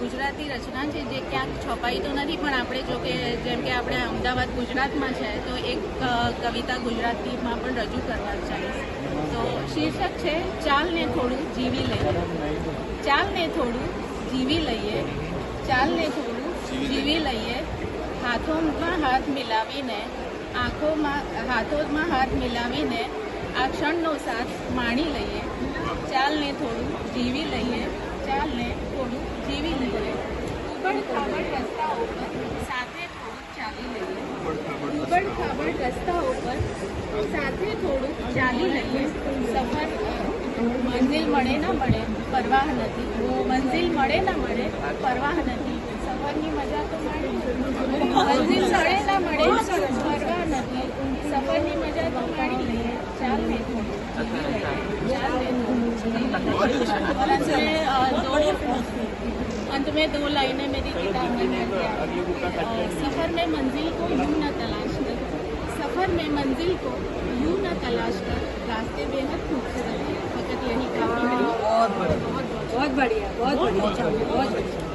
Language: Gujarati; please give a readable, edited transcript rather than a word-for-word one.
ગુજરાતી રચના છે જે ક્યાંક છપાઈ તો નથી, પણ આપણે જો કે જેમ કે આપણે અમદાવાદ ગુજરાતમાં છે તો એક કવિતા ગુજરાતીમાં પણ રજૂ કરવા ચાલીશ. તો શીર્ષક છે ચાલને થોડું જીવી લઈએ. ચાલને થોડું જીવી લઈએ, ચાલને થોડું જીવી લઈએ. હાથોમાં હાથ મિલાવીને, હાથોમાં હાથ મિલાવીને આ ક્ષણનો સાથ માણી લઈએ. ચાલને થોડું જીવી લઈએ, ચાલને થોડું જીવી લઈએ. ઉબડ-ખાબડ રસ્તાઓ પર સાથે થોડું ચાલી લઈએ. ઉબડ-ખાબડ રસ્તાઓ પર સાથે થોડું ચાલી લઈએ. સફર મંઝિલ મળે ન મળે પરવાહ નથી. મંઝિલ મળે ન મળે પરવાહ નથી. સફરની મજા તો માણી. મંઝિલ મળે ન મળે પરવાહ નથી. સફરની મજા તો માણી લઈએ. ચાલને થોડું જીવી લઈએ, ચાલને થોડું जीवी अंत में दो लाइनें मेरी किताब में मिल गया. सफ़र में मंजिल को यूं न तलाश कर, सफ़र में मंजिल को यूं न तलाश कर, रास्ते बेहद खूबसूरत है. वक्त यही काफ़ी है. बहुत बढ़िया, बहुत बढ़िया.